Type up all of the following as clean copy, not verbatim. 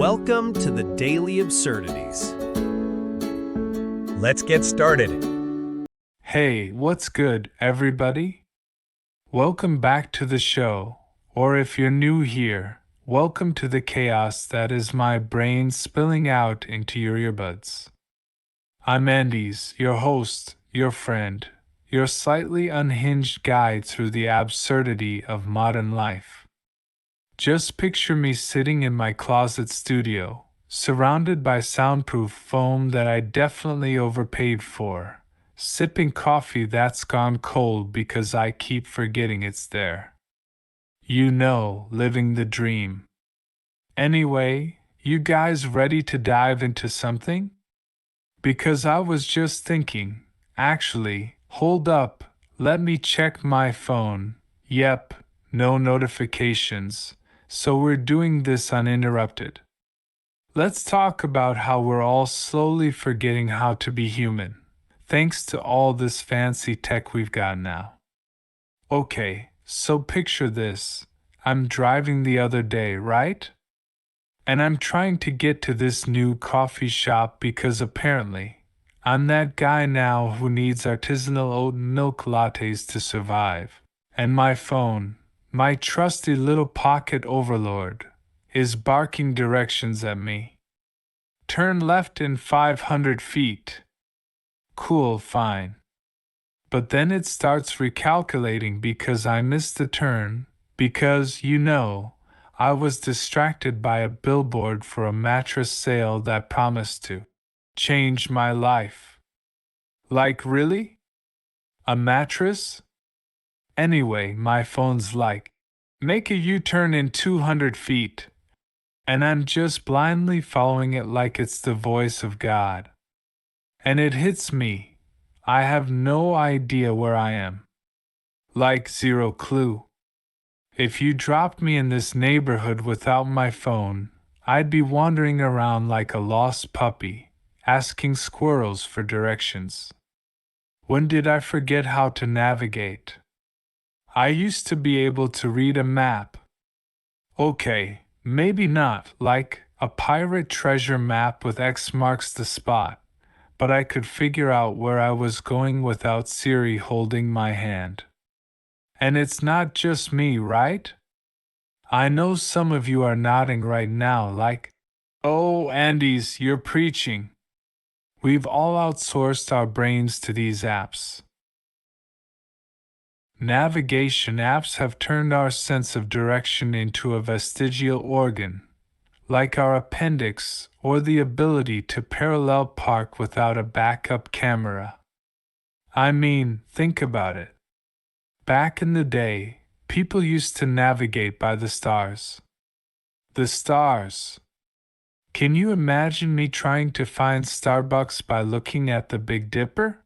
Welcome to the Daily Absurdities. Let's get started. Hey, what's good, everybody? Welcome back to the show, or if you're new here, welcome to the chaos that is my brain spilling out into your earbuds. I'm Andes, your host, your friend, your slightly unhinged guide through the absurdity of modern life. Just picture me sitting in my closet studio, surrounded by soundproof foam that I definitely overpaid for, sipping coffee that's gone cold because I keep forgetting it's there. You know, living the dream. Anyway, you guys ready to dive into something? Because I was just thinking, actually, hold up, let me check my phone. Yep, no notifications. So we're doing this uninterrupted. Let's talk about how we're all slowly forgetting how to be human, thanks to all this fancy tech we've got now. Okay, so picture this. I'm driving the other day, right? And I'm trying to get to this new coffee shop because apparently, I'm that guy now who needs artisanal oat milk lattes to survive. And my phone, my trusty little pocket overlord, is barking directions at me. Turn left in 500 feet. Cool, fine. But then it starts recalculating because I missed the turn, because, I was distracted by a billboard for a mattress sale that promised to change my life. Like, really? A mattress? Anyway, my phone's like, make a U-turn in 200 feet. And I'm just blindly following it like it's the voice of God. And it hits me. I have no idea where I am. Like zero clue. If you dropped me in this neighborhood without my phone, I'd be wandering around like a lost puppy, asking squirrels for directions. When did I forget how to navigate? I used to be able to read a map. Okay, maybe not like a pirate treasure map with X marks the spot, but I could figure out where I was going without Siri holding my hand. And it's not just me, right? I know some of you are nodding right now like, oh, Andes, you're preaching. We've all outsourced our brains to these apps. Navigation apps have turned our sense of direction into a vestigial organ, like our appendix or the ability to parallel park without a backup camera. I mean, think about it. Back in the day, people used to navigate by the stars. The stars. Can you imagine me trying to find Starbucks by looking at the Big Dipper?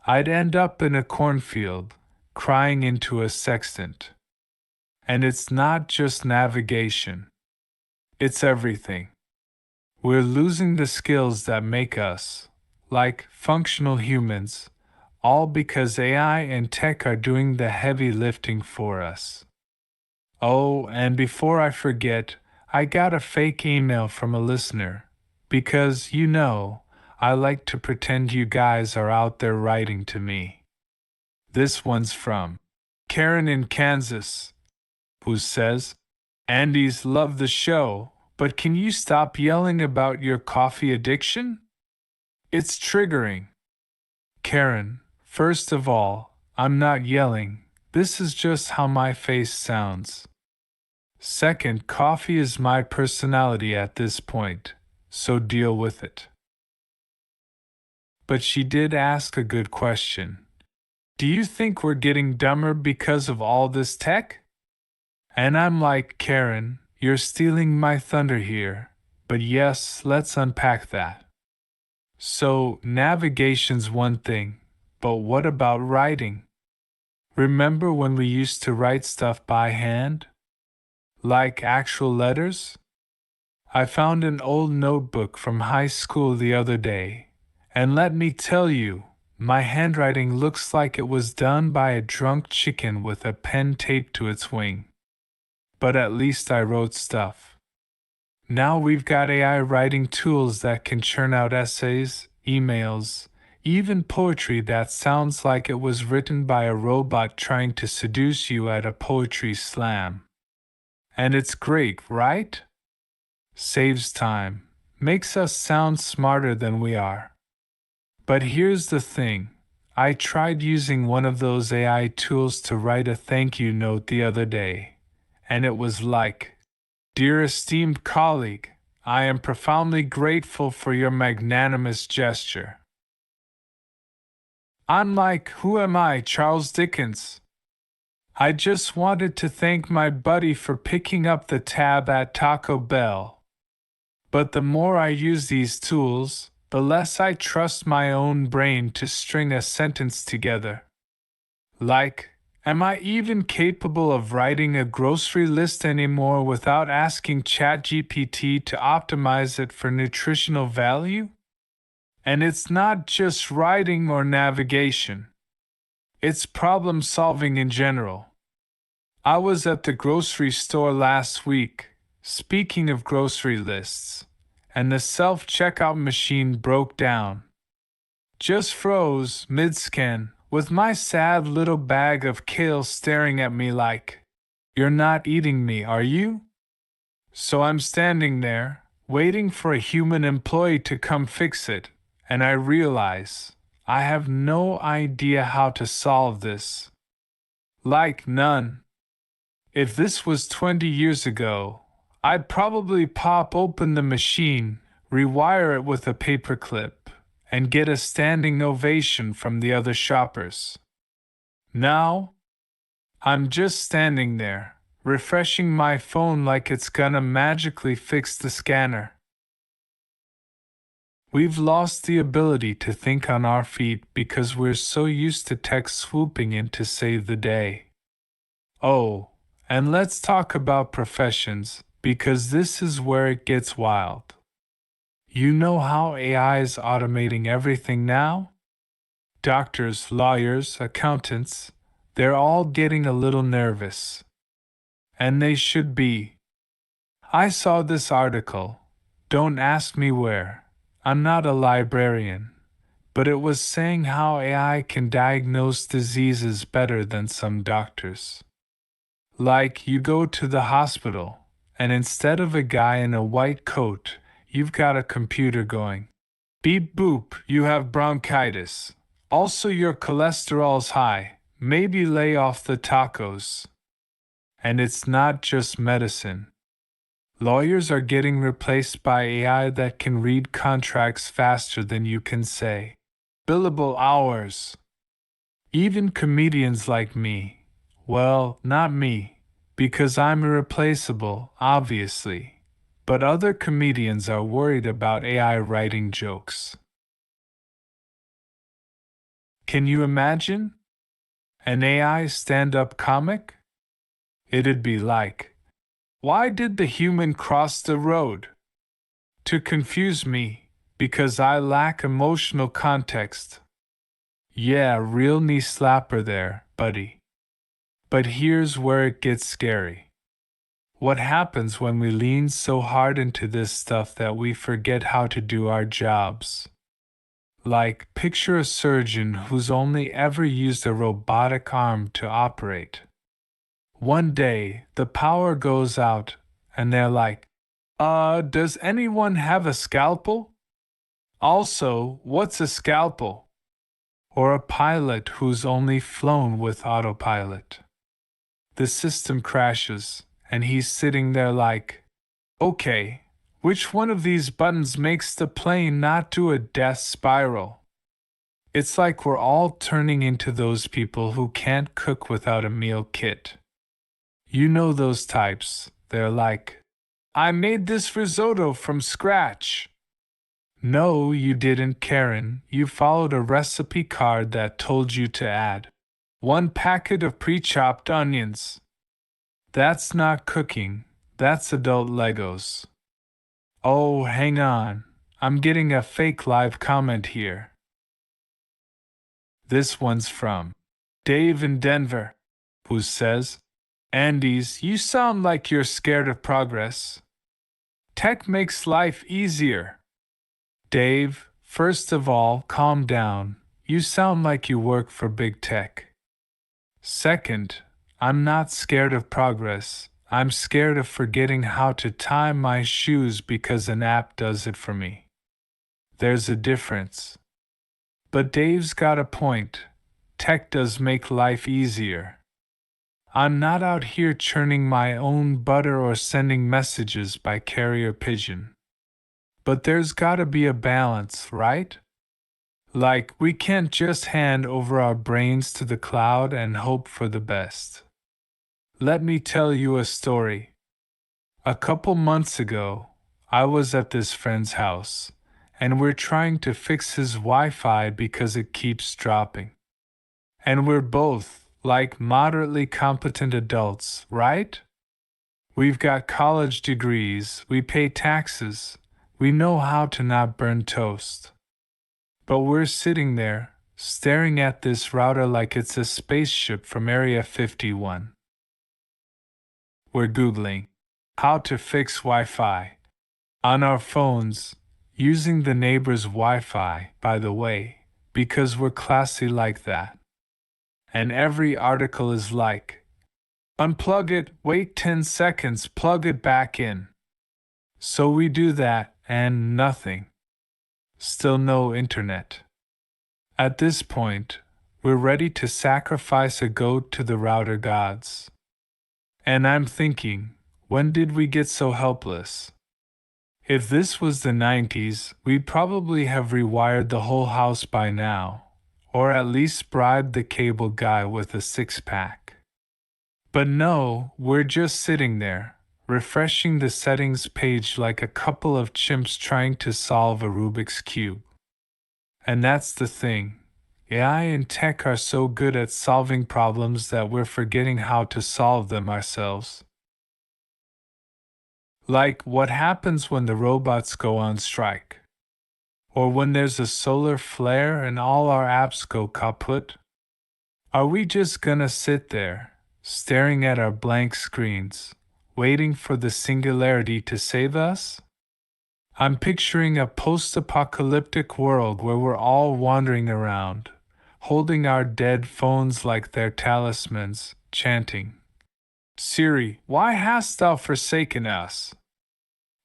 I'd end up in a cornfield, crying into a sextant. And it's not just navigation. It's everything. We're losing the skills that make us, like functional humans, all because AI and tech are doing the heavy lifting for us. Oh, and before I forget, I got a fake email from a listener, because, I like to pretend you guys are out there writing to me. This one's from Karen in Kansas, who says, Andy's love the show, but can you stop yelling about your coffee addiction? It's triggering. Karen, first of all, I'm not yelling. This is just how my face sounds. Second, coffee is my personality at this point, so deal with it. But she did ask a good question. Do you think we're getting dumber because of all this tech? And I'm like, Karen, you're stealing my thunder here, but yes, let's unpack that. So, navigation's one thing, but what about writing? Remember when we used to write stuff by hand? Like actual letters? I found an old notebook from high school the other day, and let me tell you, my handwriting looks like it was done by a drunk chicken with a pen taped to its wing. But at least I wrote stuff. Now we've got AI writing tools that can churn out essays, emails, even poetry that sounds like it was written by a robot trying to seduce you at a poetry slam. And it's great, right? Saves time, makes us sound smarter than we are. But here's the thing. I tried using one of those AI tools to write a thank you note the other day, and it was like, "Dear esteemed colleague, I am profoundly grateful for your magnanimous gesture." I'm like, who am I, Charles Dickens? I just wanted to thank my buddy for picking up the tab at Taco Bell. But the more I use these tools, the less I trust my own brain to string a sentence together. Like, am I even capable of writing a grocery list anymore without asking ChatGPT to optimize it for nutritional value? And it's not just writing or navigation. It's problem solving in general. I was at the grocery store last week, speaking of grocery lists, and the self-checkout machine broke down. Just froze mid-scan, with my sad little bag of kale staring at me like, "You're not eating me, are you?" So I'm standing there, waiting for a human employee to come fix it, and I realize I have no idea how to solve this. Like none. If this was 20 years ago, I'd probably pop open the machine, rewire it with a paperclip, and get a standing ovation from the other shoppers. Now, I'm just standing there, refreshing my phone like it's gonna magically fix the scanner. We've lost the ability to think on our feet because we're so used to tech swooping in to save the day. Oh, and let's talk about professions, because this is where it gets wild. You know how AI is automating everything now? Doctors, lawyers, accountants, they're all getting a little nervous. And they should be. I saw this article. Don't ask me where. I'm not a librarian. But it was saying how AI can diagnose diseases better than some doctors. Like, you go to the hospital, and instead of a guy in a white coat, you've got a computer going, "Beep boop, you have bronchitis. Also, your cholesterol's high. Maybe lay off the tacos." And it's not just medicine. Lawyers are getting replaced by AI that can read contracts faster than you can say billable hours. Even comedians like me. Well, not me, because I'm irreplaceable, obviously. But other comedians are worried about AI writing jokes. Can you imagine? An AI stand-up comic? It'd be like, "Why did the human cross the road?" To confuse me, because I lack emotional context. Yeah, real knee slapper there, buddy. But here's where it gets scary. What happens when we lean so hard into this stuff that we forget how to do our jobs? Like, picture a surgeon who's only ever used a robotic arm to operate. One day, the power goes out, and they're like, does anyone have a scalpel? Also, what's a scalpel?" Or a pilot who's only flown with autopilot. The system crashes, and he's sitting there like, "Okay, which one of these buttons makes the plane not do a death spiral?" It's like we're all turning into those people who can't cook without a meal kit. You know those types. They're like, "I made this risotto from scratch." No, you didn't, Karen. You followed a recipe card that told you to add 1 packet of pre-chopped onions. That's not cooking. That's adult Legos. Oh, hang on. I'm getting a fake live comment here. This one's from Dave in Denver, who says, "Andes, you sound like you're scared of progress." Tech makes life easier. Dave, first of all, calm down. You sound like you work for big tech. Second, I'm not scared of progress. I'm scared of forgetting how to tie my shoes because an app does it for me. There's a difference. But Dave's got a point. Tech does make life easier. I'm not out here churning my own butter or sending messages by carrier pigeon. But there's gotta be a balance, right? Like, we can't just hand over our brains to the cloud and hope for the best. Let me tell you a story. A couple months ago, I was at this friend's house, and we're trying to fix his Wi-Fi because it keeps dropping. And we're both, like, moderately competent adults, right? We've got college degrees, we pay taxes, we know how to not burn toast. But we're sitting there, staring at this router like it's a spaceship from Area 51. We're Googling how to fix Wi-Fi on our phones, using the neighbor's Wi-Fi, by the way, because we're classy like that. And every article is like, unplug it, wait 10 seconds, plug it back in. So we do that, and nothing. Still no internet. At this point, we're ready to sacrifice a goat to the router gods. And I'm thinking, when did we get so helpless? If this was the 90s, we'd probably have rewired the whole house by now, or at least bribed the cable guy with a six-pack. But no, we're just sitting there, refreshing the settings page like a couple of chimps trying to solve a Rubik's Cube. And that's the thing. AI and tech are so good at solving problems that we're forgetting how to solve them ourselves. Like, what happens when the robots go on strike? Or when there's a solar flare and all our apps go kaput? Are we just gonna sit there, staring at our blank screens, waiting for the singularity to save us? I'm picturing a post-apocalyptic world where we're all wandering around, holding our dead phones like their talismans, chanting, Siri, why hast thou forsaken us?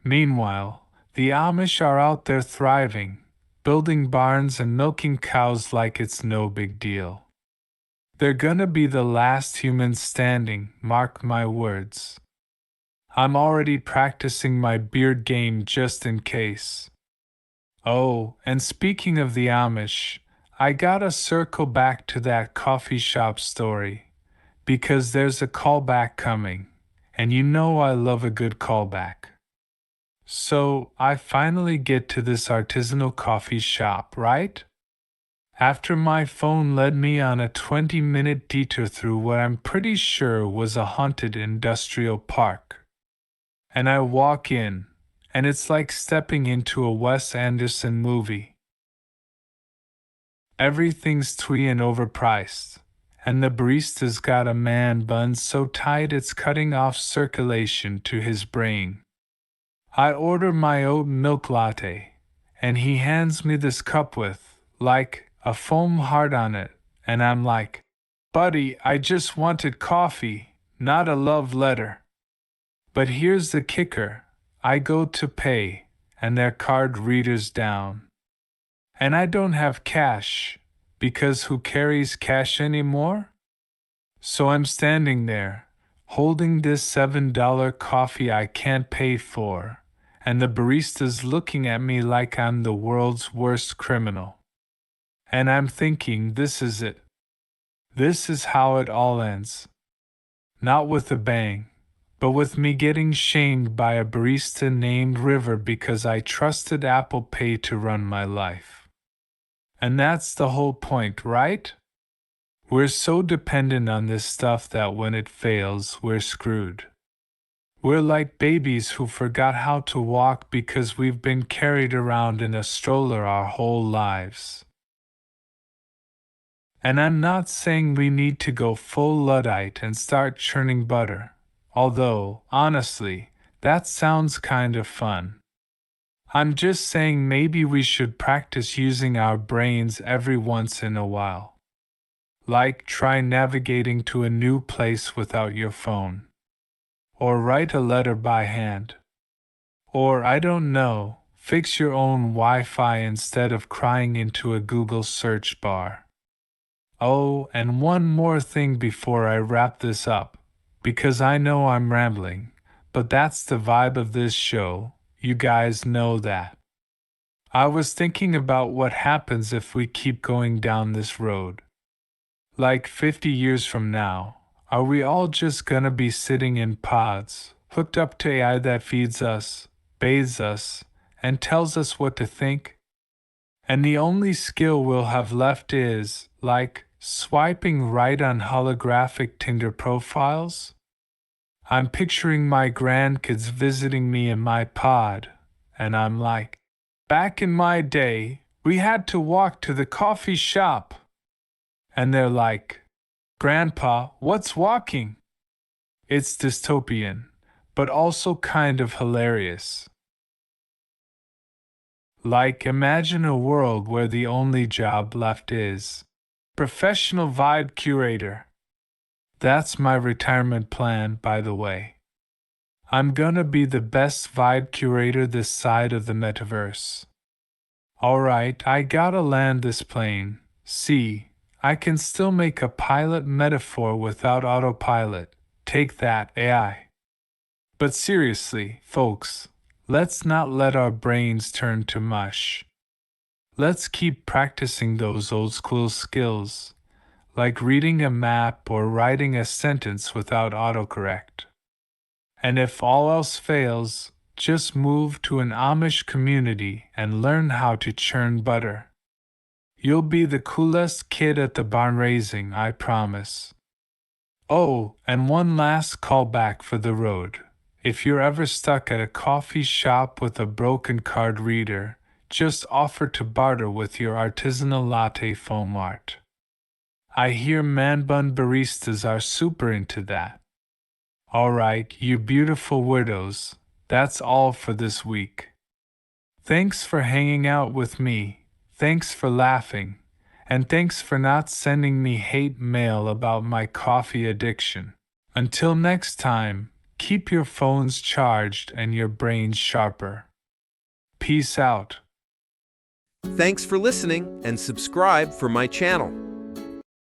Meanwhile, the Amish are out there thriving, building barns and milking cows like it's no big deal. They're gonna be the last humans standing, mark my words. I'm already practicing my beard game just in case. Oh, and speaking of the Amish, I gotta circle back to that coffee shop story, because there's a callback coming, and you know I love a good callback. So, I finally get to this artisanal coffee shop, right? After my phone led me on a 20-minute detour through what I'm pretty sure was a haunted industrial park. And I walk in, and it's like stepping into a Wes Anderson movie. Everything's twee and overpriced, and the barista's got a man bun so tight it's cutting off circulation to his brain. I order my oat milk latte, and he hands me this cup with, like, a foam heart on it, and I'm like, buddy, I just wanted coffee, not a love letter. But here's the kicker, I go to pay, and their card reader's down. And I don't have cash, because who carries cash anymore? So I'm standing there, holding this $7 coffee I can't pay for, and the barista's looking at me like I'm the world's worst criminal. And I'm thinking, this is it. This is how it all ends. Not with a bang, but with me getting shamed by a barista named River because I trusted Apple Pay to run my life. And that's the whole point, right? We're so dependent on this stuff that when it fails, we're screwed. We're like babies who forgot how to walk because we've been carried around in a stroller our whole lives. And I'm not saying we need to go full Luddite and start churning butter, although, honestly, That sounds kind of fun. I'm just saying maybe we should practice using our brains every once in a while. Like try navigating to a new place without your phone. Or write a letter by hand. Or, I don't know, fix your own Wi Fi instead of crying into a Google search bar. Oh, and one more thing before I wrap this up, because I know I'm rambling, but that's the vibe of this show, you guys know that. I was thinking about what happens if we keep going down this road. Like 50 years from now, are we all just gonna be sitting in pods, hooked up to AI that feeds us, bathes us, and tells us what to think? And the only skill we'll have left is, like, swiping right on holographic Tinder profiles? I'm picturing my grandkids visiting me in my pod, and I'm like, back in my day, we had to walk to the coffee shop. And they're like, Grandpa, what's walking? It's dystopian, but also kind of hilarious. Like, imagine a world where the only job left is professional vibe curator. That's my retirement plan, by the way. I'm gonna be the best vibe curator this side of the metaverse. Alright, I gotta land this plane. See, I can still make a pilot metaphor without autopilot. Take that, AI. But seriously, folks, let's not let our brains turn to mush. Let's keep practicing those old school skills, like reading a map or writing a sentence without autocorrect. And if all else fails, just move to an Amish community and learn how to churn butter. You'll be the coolest kid at the barn raising, I promise. Oh, and one last callback for the road. If you're ever stuck at a coffee shop with a broken card reader, just offer to barter with your artisanal latte foam art. I hear man bun baristas are super into that. Alright, you beautiful widows, that's all for this week. Thanks for hanging out with me, thanks for laughing, and thanks for not sending me hate mail about my coffee addiction. Until next time, keep your phones charged and your brains sharper. Peace out. Thanks for listening and subscribe for my channel.